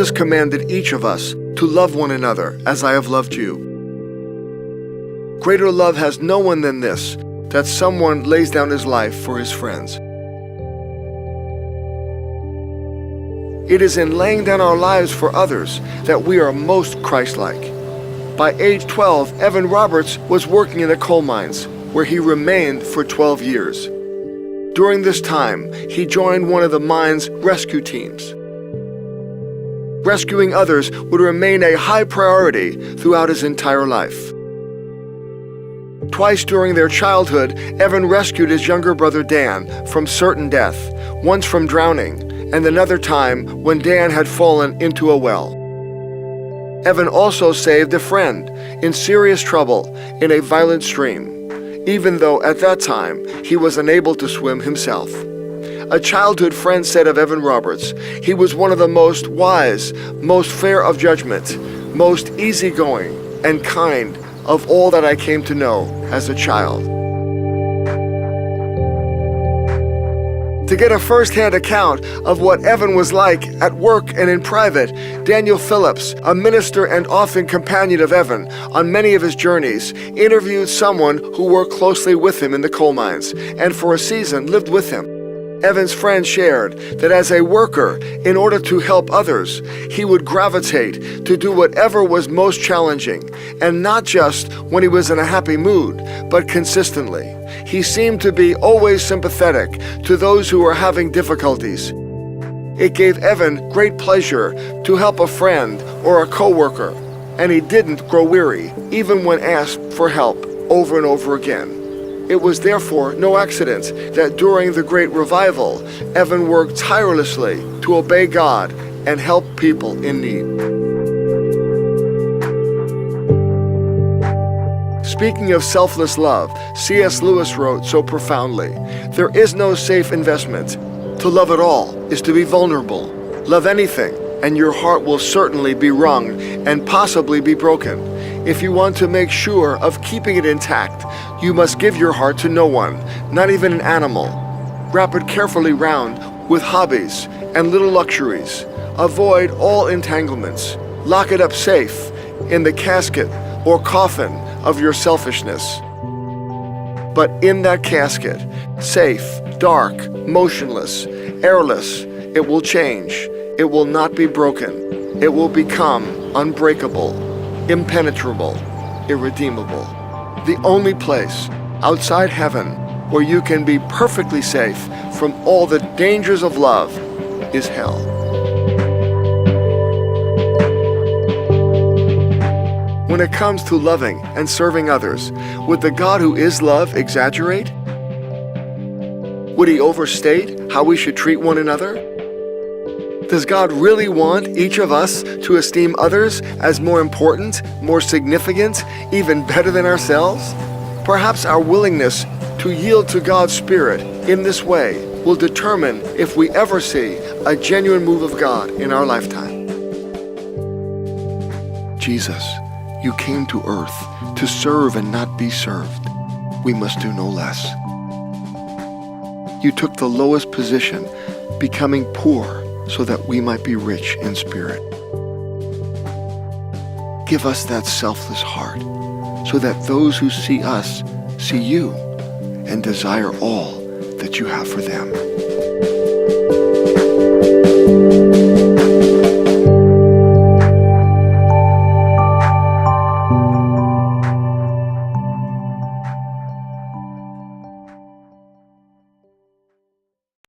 Jesus commanded each of us to love one another as I have loved you. Greater love has no one than this, that someone lays down his life for his friends. It is in laying down our lives for others that we are most Christ-like. By age 12, Evan Roberts was working in the coal mines, where he remained for 12 years. During this time, he joined one of the mine's rescue teams. Rescuing others would remain a high priority throughout his entire life. Twice during their childhood, Evan rescued his younger brother Dan from certain death, once from drowning, and another time when Dan had fallen into a well. Evan also saved a friend in serious trouble in a violent stream, even though at that time he was unable to swim himself. A childhood friend said of Evan Roberts, he was one of the most wise, most fair of judgment, most easygoing and kind of all that I came to know as a child. To get a first-hand account of what Evan was like at work and in private, Daniel Phillips, a minister and often companion of Evan on many of his journeys, interviewed someone who worked closely with him in the coal mines and for a season lived with him. Evan's friend shared that as a worker, in order to help others, he would gravitate to do whatever was most challenging, and not just when he was in a happy mood, but consistently. He seemed to be always sympathetic to those who were having difficulties. It gave Evan great pleasure to help a friend or a coworker, and he didn't grow weary, even when asked for help over and over again. It was therefore no accident that during the Great Revival, Evan worked tirelessly to obey God and help people in need. Speaking of selfless love, C.S. Lewis wrote so profoundly, "There is no safe investment. To love at all is to be vulnerable. Love anything, and your heart will certainly be wrung and possibly be broken. If you want to make sure of keeping it intact, you must give your heart to no one, not even an animal. Wrap it carefully round with hobbies and little luxuries. Avoid all entanglements. Lock it up safe in the casket or coffin of your selfishness. But in that casket, safe, dark, motionless, airless, it will change. It will not be broken. It will become unbreakable, impenetrable, irredeemable. The only place outside heaven where you can be perfectly safe from all the dangers of love is hell." When it comes to loving and serving others, would the God who is love exaggerate? Would he overstate how we should treat one another? Does God really want each of us to esteem others as more important, more significant, even better than ourselves? Perhaps our willingness to yield to God's Spirit in this way will determine if we ever see a genuine move of God in our lifetime. Jesus, you came to earth to serve and not be served. We must do no less. You took the lowest position, becoming poor, so that we might be rich in spirit. Give us that selfless heart, so that those who see us see you and desire all that you have for them.